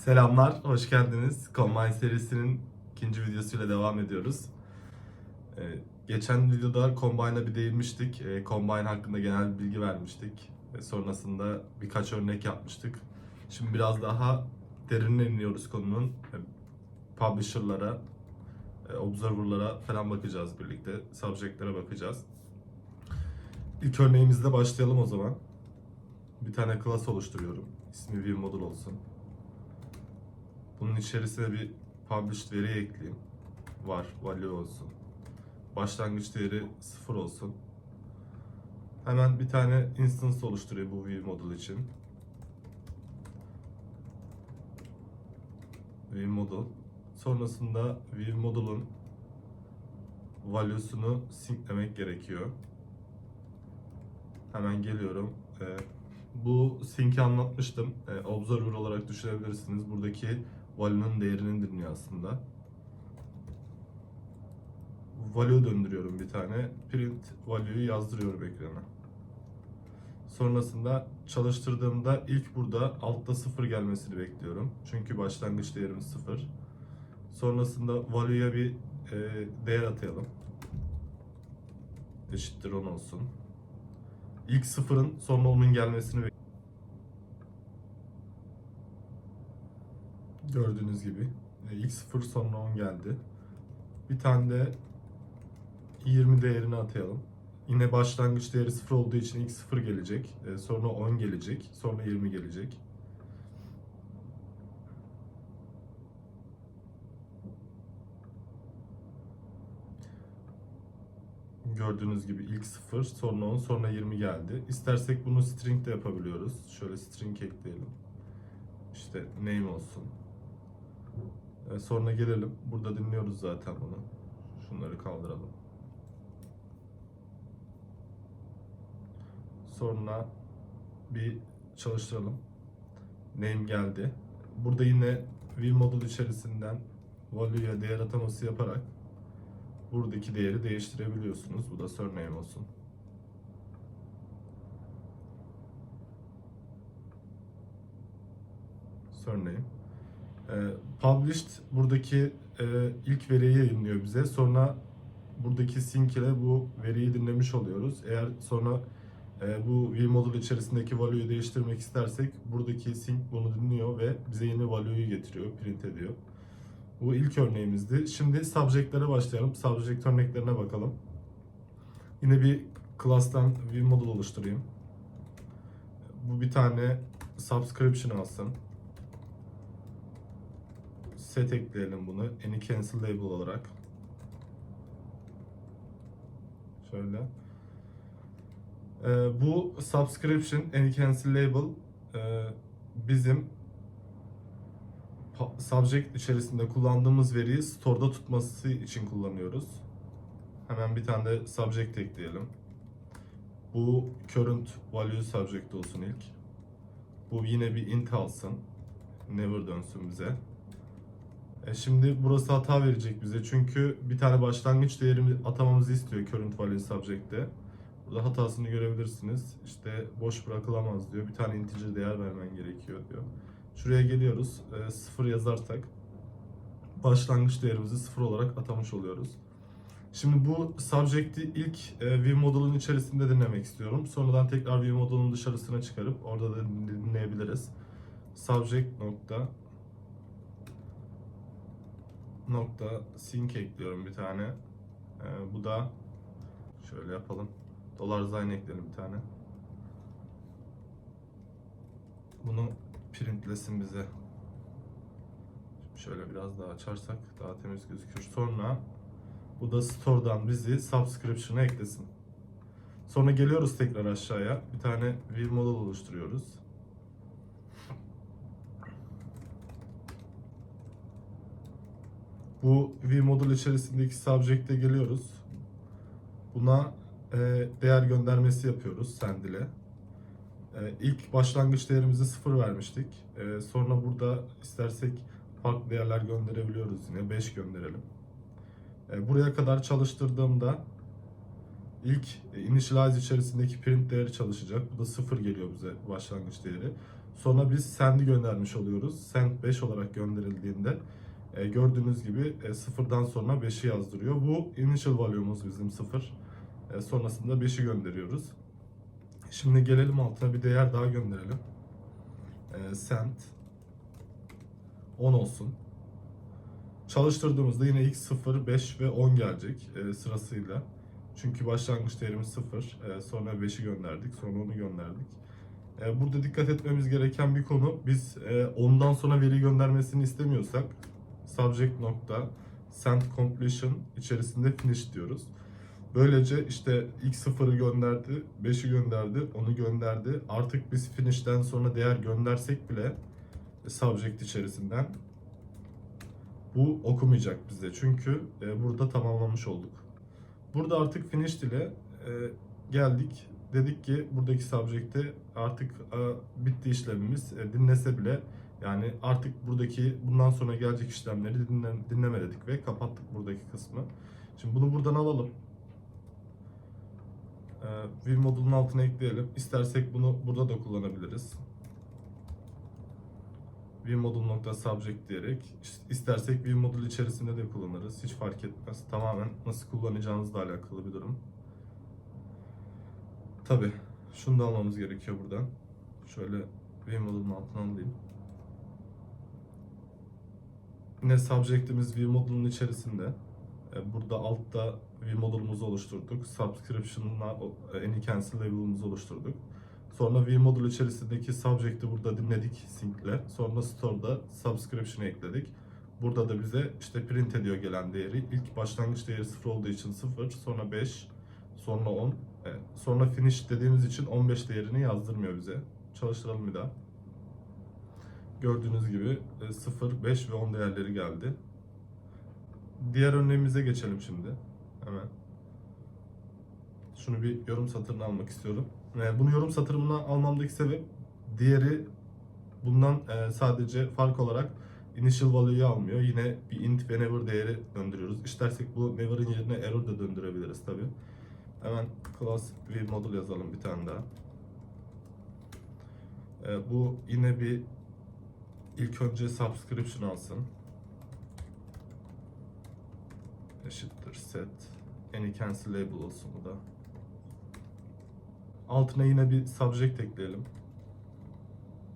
Selamlar, hoş geldiniz. Combine serisinin ikinci videosuyla devam ediyoruz. Geçen videoda Combine'a bir değinmiştik. Combine hakkında genel bir bilgi vermiştik. Sonrasında birkaç örnek yapmıştık. Şimdi biraz daha derinine iniyoruz konunun. Publisher'lara, Observer'lara falan bakacağız birlikte. Subject'lere bakacağız. İlk örneğimizle başlayalım o zaman. Bir tane class oluşturuyorum. İsmi ViewModel olsun. Bunun içerisine bir published veri ekleyeyim. Var, value olsun. Başlangıç değeri 0 olsun. Hemen bir tane instance oluşturuyor bu ViewModel için. ViewModel. Sonrasında ViewModel'ın value'sunu synclemek gerekiyor. Hemen geliyorum. Bu sync'i anlatmıştım. Observer olarak düşünebilirsiniz. Buradaki value'nun değerini dinliyor aslında. Value döndürüyorum bir tane. Print value'yu yazdırıyorum ekrana. Sonrasında çalıştırdığımda ilk burada altta 0 gelmesini bekliyorum. Çünkü başlangıç değerimiz 0. Sonrasında value'ya bir değer atayalım. Eşittir 10 olsun. İlk 0'ın sonra 10'un gelmesini bekliyorum. Gördüğünüz gibi ilk 0 sonra 10 geldi. Bir tane de 20 değerini atayalım. Yine başlangıç değeri 0 olduğu için ilk 0 gelecek. Sonra 10 gelecek. Sonra 20 gelecek. Gördüğünüz gibi ilk 0, sonra 10, sonra 20 geldi. İstersek bunu string de yapabiliyoruz. Şöyle string ekleyelim. İşte name olsun. Sonra gelelim. Burada dinliyoruz zaten bunu. Şunları kaldıralım. Sonra bir çalıştıralım. Name geldi. Burada yine ViewModel içerisinden value'ya değer ataması yaparak buradaki değeri değiştirebiliyorsunuz. Bu da surname olsun. Surname. Published buradaki ilk veriyi yayınlıyor bize. Sonra buradaki sync ile bu veriyi dinlemiş oluyoruz. Eğer sonra bu ViewModel içerisindeki value'yu değiştirmek istersek buradaki sync bunu dinliyor ve bize yeni value'yu getiriyor, print ediyor. Bu ilk örneğimizdi. Şimdi subject'lere başlayalım. Subject örneklerine bakalım. Yine bir class'tan ViewModel oluşturayım. Bu bir tane subscription alsın. Set ekleyelim bunu. Any cancel label olarak. Şöyle. Bu subscription any cancel label bizim subject içerisinde kullandığımız veriyi store'da tutması için kullanıyoruz. Hemen bir tane de subject ekleyelim. Bu current value subject olsun ilk. Bu yine bir int alsın. Never dönsün bize. Şimdi burası hata verecek bize çünkü bir tane başlangıç değerimi atamamızı istiyor current value subject'te. Burada hatasını görebilirsiniz. İşte boş bırakılamaz diyor. Bir tane integer değer vermen gerekiyor diyor. Şuraya geliyoruz. 0 yazarsak başlangıç değerimizi 0 olarak atamış oluyoruz. Şimdi bu subject'i ilk ViewModel'ın içerisinde dinlemek istiyorum. Sonradan tekrar ViewModel'ın dışarısına çıkarıp orada da dinleyebiliriz. Subject nokta sync ekliyorum bir tane. Bu da şöyle yapalım. $sign ekleyelim bir tane. Bunu printlesin bize. Şimdi şöyle biraz daha açarsak daha temiz gözükür. Sonra bu da store'dan bizi subscription'a eklesin. Sonra geliyoruz tekrar aşağıya. Bir tane ViewModel oluşturuyoruz. Bu ViewModel içerisindeki subject'e geliyoruz. Buna değer göndermesi yapıyoruz send ile. İlk başlangıç değerimizi 0 vermiştik. Sonra burada istersek farklı değerler gönderebiliyoruz yine. 5 gönderelim. Buraya kadar çalıştırdığımda ilk initialize içerisindeki print değeri çalışacak. Bu da 0 geliyor bize başlangıç değeri. Sonra biz send'i göndermiş oluyoruz. Send 5 olarak gönderildiğinde gördüğünüz gibi sıfırdan sonra 5'i yazdırıyor. Bu initial value'umuz bizim 0. Sonrasında 5'i gönderiyoruz. Şimdi gelelim altına bir değer daha gönderelim. Send 10 olsun. Çalıştırdığımızda yine x 0, 5 ve 10 gelecek sırasıyla. Çünkü başlangıç değerimiz 0. Sonra 5'i gönderdik. Sonra 10'u gönderdik. Burada dikkat etmemiz gereken bir konu. Biz 10'dan sonra veri göndermesini istemiyorsak subject nokta send completion içerisinde finish diyoruz. Böylece işte x0'ı gönderdi, 5'i gönderdi, 10'u gönderdi. Artık biz finish'ten sonra değer göndersek bile subject içerisinden bu okumayacak bize. Çünkü burada tamamlamış olduk. Burada artık finished ile geldik. Dedik ki buradaki subject'te artık bitti işlemimiz. Dinlese bile yani artık buradaki bundan sonra gelecek işlemleri dinleme dedik ve kapattık buradaki kısmı. Şimdi bunu buradan alalım. View modulun altına ekleyelim. İstersek bunu burada da kullanabiliriz. ViewModule.subject diyerek istersek ViewModule içerisinde de kullanırız. Hiç fark etmez. Tamamen nasıl kullanacağınızla alakalı bir durum. Tabi şunu da almamız gerekiyor buradan. Şöyle ViewModule'un altına alayım. Yine subject'imiz ViewModule'un içerisinde. Burada altta ViewModule'umuzu oluşturduk. Subscription'la any cancel label'ımızı oluşturduk. Sonra ViewModule içerisindeki subject'i burada dinledik sync'le. Sonra store'da subscription'ı ekledik. Burada da bize işte print ediyor gelen değeri. İlk başlangıç değeri 0 olduğu için 0, sonra 5, sonra 10. Sonra finish dediğimiz için 15 değerini yazdırmıyor bize. Çalıştıralım bir daha. Gördüğünüz gibi 0, 5 ve 10 değerleri geldi. Diğer örneğimize geçelim şimdi. Hemen. Şunu bir yorum satırına almak istiyorum. Bunu yorum satırına almamdaki sebep diğeri bundan sadece fark olarak initial value'yu almıyor. Yine bir int ve never değeri döndürüyoruz. İstersek bu never'ın yerine error da döndürebiliriz tabi. Hemen class ViewModule yazalım bir tane daha. Bu yine bir ilk önce subscription alsın. Eşittir set any cancel label olsun bu da. Altına yine bir subject ekleyelim.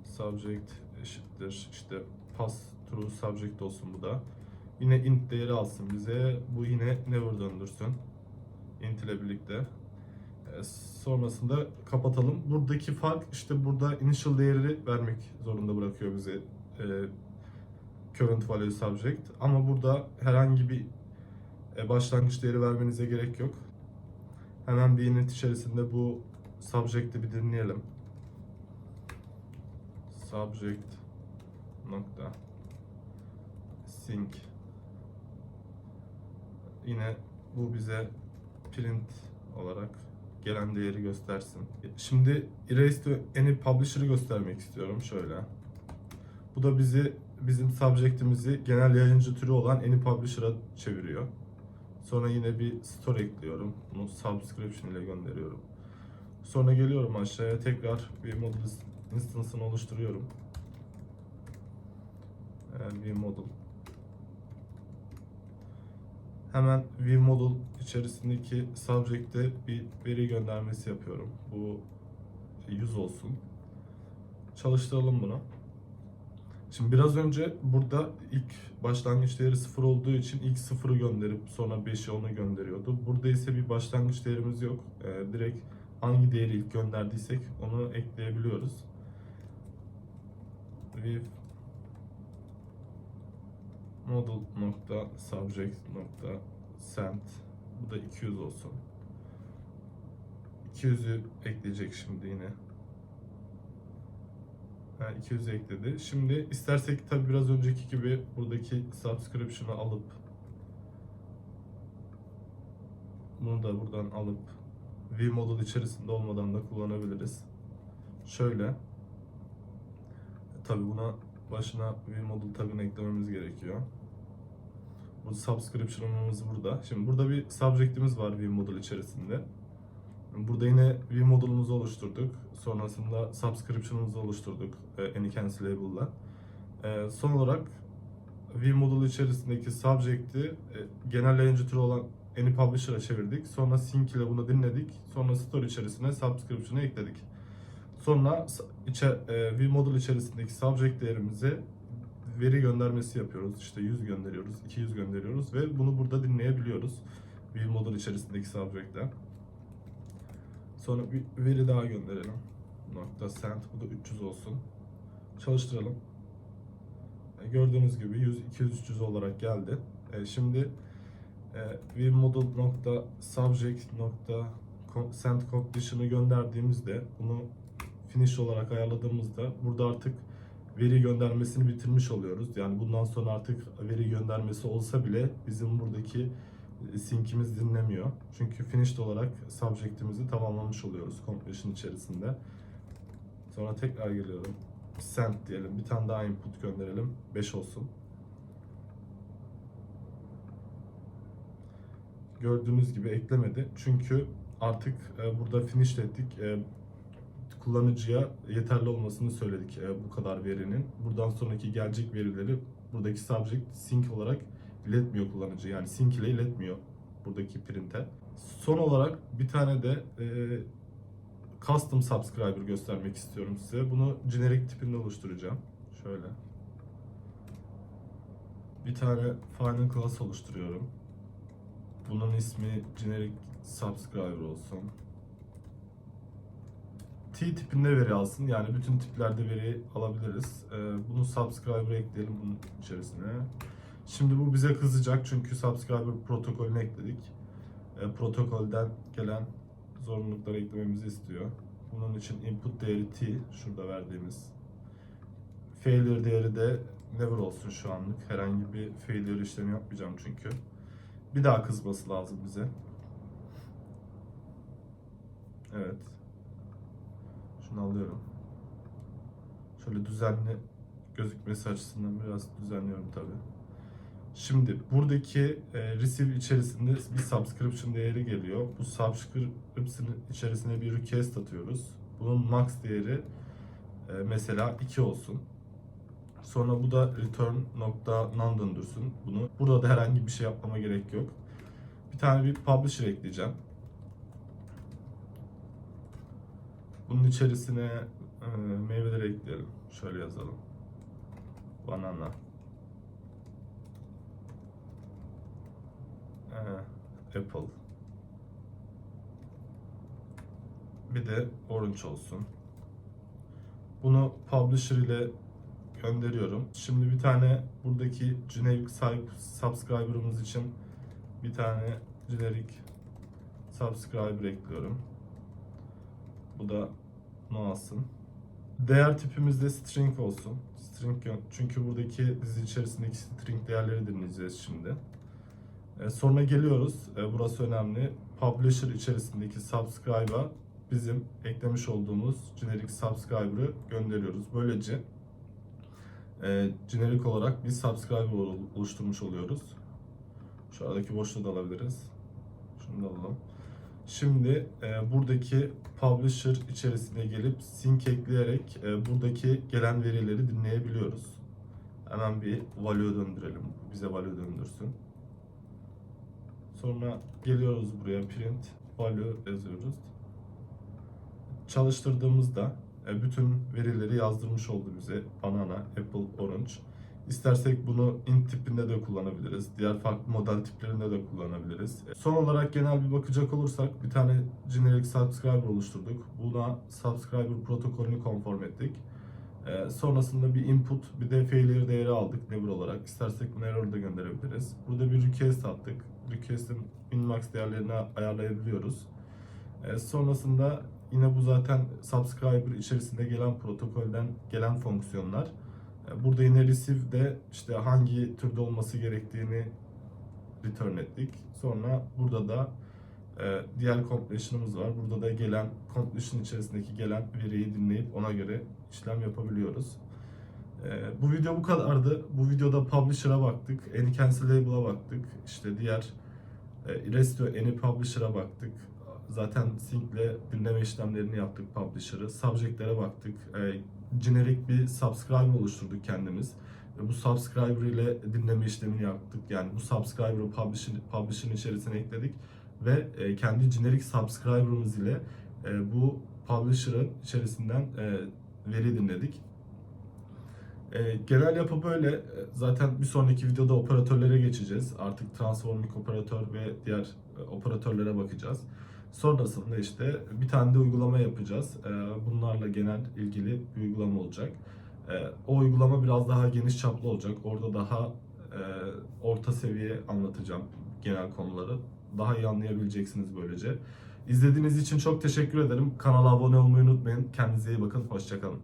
Subject eşittir işte pass through subject olsun bu da. Yine int değeri alsın bize. Bu yine never döndürsün. Int ile birlikte. Sonrasında kapatalım. Buradaki fark işte burada initial değeri vermek zorunda bırakıyor bizi current value subject. Ama burada herhangi bir başlangıç değeri vermenize gerek yok. Hemen bir init içerisinde bu subject'i bir dinleyelim. Subject nokta sync. Yine bu bize print olarak gelen değeri göstersin. Şimdi erase to any publisher'ı göstermek istiyorum şöyle. Bu da bizim subject'imizi genel yayıncı türü olan any publisher'a çeviriyor. Sonra yine bir store ekliyorum. Bunu subscription ile gönderiyorum. Sonra geliyorum aşağıya tekrar bir model instance'ını oluşturuyorum. ViewModule. Hemen ViewModule içerisindeki subject'e bir veri göndermesi yapıyorum. Bu 100 olsun. Çalıştıralım bunu. Şimdi biraz önce burada ilk başlangıç değeri 0 olduğu için ilk 0'ı gönderip sonra 5'i 10'u gönderiyordu. Burada ise bir başlangıç değerimiz yok. Direkt hangi değeri ilk gönderdiysek onu ekleyebiliyoruz. View model.subject.send bu da 200 olsun. 200'ü ekleyecek şimdi yine. 200 ekledi. Şimdi istersek tabi biraz önceki gibi buradaki subscription'ı alıp bunu da buradan alıp ViewModule içerisinde olmadan da kullanabiliriz. Şöyle tabi buna başına ViewModule tagını eklememiz gerekiyor. Bu subscription'ımız burada. Şimdi burada bir subject'imiz var ViewModule içerisinde. Burada yine view modulumuzu oluşturduk. Sonrasında subscription'ımızı oluşturduk AnyCancelable'la. Son olarak view modulu içerisindeki subject'i genel yayıncı türü olan AnyPublisher'a çevirdik. Sonra sync ile bunu dinledik. Sonra store içerisine subscription'ı ekledik. Sonra view modul içerisindeki subject değerimize veri göndermesi yapıyoruz. İşte 100 gönderiyoruz, 200 gönderiyoruz ve bunu burada dinleyebiliyoruz. View modul içerisindeki subject'ten. Sonra bir veri daha gönderelim. .send, bu da 300 olsun. Çalıştıralım. Gördüğünüz gibi 100, 200, 300 olarak geldi. Şimdi viewModel.subject.send completion'ı gönderdiğimizde, bunu finish olarak ayarladığımızda burada artık veri göndermesini bitirmiş oluyoruz. Yani bundan sonra artık veri göndermesi olsa bile bizim buradaki sync'imiz dinlemiyor. Çünkü finished olarak subject'imizi tamamlamış oluyoruz completion içerisinde. Sonra tekrar geliyorum. Send diyelim. Bir tane daha input gönderelim. 5 olsun. Gördüğünüz gibi eklemedi. Çünkü artık burada finished ettik. Kullanıcıya yeterli olmasını söyledik bu kadar verinin. Buradan sonraki gelecek verileri buradaki subject sync olarak iletmiyor kullanıcı. Yani sync ile iletmiyor buradaki print'e. Son olarak bir tane de custom subscriber göstermek istiyorum size. Bunu generic tipinde oluşturacağım. Şöyle. Bir tane final class oluşturuyorum. Bunun ismi generic subscriber olsun. T tipinde veri alsın. Yani bütün tiplerde veri alabiliriz. Bunu subscriber'a ekleyelim bunun içerisine. Şimdi bu bize kızacak çünkü subscriber protokolünü ekledik. Protokolden gelen zorunlulukları eklememizi istiyor. Bunun için input değeri T, şurada verdiğimiz. Failure değeri de never olsun şu anlık. Herhangi bir failure işlemi yapmayacağım çünkü. Bir daha kızması lazım bize. Evet. Şunu alıyorum. Şöyle düzenli gözükmesi açısından biraz düzenliyorum tabi. Şimdi buradaki receive içerisinde bir subscription değeri geliyor. Bu subscription içerisine bir request atıyoruz. Bunun max değeri mesela 2 olsun. Sonra bu da return.none döndürsün bunu. Burada da herhangi bir şey yapmama gerek yok. Bir tane bir publisher ekleyeceğim. Bunun içerisine meyveleri ekleyelim. Şöyle yazalım. Banana. Apple. Bir de orange olsun. Bunu publisher ile gönderiyorum. Şimdi bir tane buradaki generic subscriber'ımız için bir tane generic subscriber ekliyorum. Bu da ne alsın? Değer tipimiz de string olsun. String çünkü buradaki dizi içerisindeki string değerleri dinleyeceğiz şimdi. Sonra geliyoruz. Burası önemli. Publisher içerisindeki subscribe'a bizim eklemiş olduğumuz generic subscriber'ı gönderiyoruz. Böylece generic olarak bir subscriber oluşturmuş oluyoruz. Şu aradaki boşluğu da alabiliriz. Şunu da alalım. Şimdi buradaki publisher içerisine gelip sync ekleyerek buradaki gelen verileri dinleyebiliyoruz. Hemen bir value döndürelim. Bize value döndürsün. Sonra geliyoruz buraya print value yazıyoruz. Çalıştırdığımızda bütün verileri yazdırmış oldu bize. Banana, Apple, Orange. İstersek bunu int tipinde de kullanabiliriz. Diğer farklı model tiplerinde de kullanabiliriz. Son olarak genel bir bakacak olursak bir tane generic subscriber oluşturduk. Buna subscriber protokolünü konform ettik. Sonrasında bir input, bir de failure değeri aldık never olarak. İstersek bunu error da gönderebiliriz. Burada bir request attık. Request'in min-max değerlerini ayarlayabiliyoruz. Sonrasında yine bu zaten subscriber içerisinde gelen protokolden gelen fonksiyonlar. Burada yine receive'de işte hangi türde olması gerektiğini return ettik. Sonra burada da diğer completion'ımız var. Burada da gelen completion içerisindeki gelen veriyi dinleyip ona göre işlem yapabiliyoruz. Bu video bu kadardı. Bu videoda publisher'a baktık, AnyCancelable'a baktık, işte diğer Restio AnyPublisher'a baktık. zaten sync'le dinleme işlemlerini yaptık publisher'ı. Subject'lere baktık. Generic bir subscriber oluşturduk kendimiz. Ve bu subscriber ile dinleme işlemini yaptık. Yani bu subscriber'ı publisher'ın içerisine ekledik. Ve kendi generic subscriber'ımız ile bu publisher'ın içerisinden veri dinledik. Genel yapı böyle. Zaten bir sonraki videoda operatörlere geçeceğiz. Artık transforming operatör ve diğer operatörlere bakacağız. Sonrasında işte bir tane de uygulama yapacağız. Bunlarla genel ilgili bir uygulama olacak. O uygulama biraz daha geniş çaplı olacak. Orada daha orta seviye anlatacağım genel konuları. Daha iyi anlayabileceksiniz böylece. İzlediğiniz için çok teşekkür ederim. Kanala abone olmayı unutmayın. Kendinize iyi bakın. Hoşça kalın.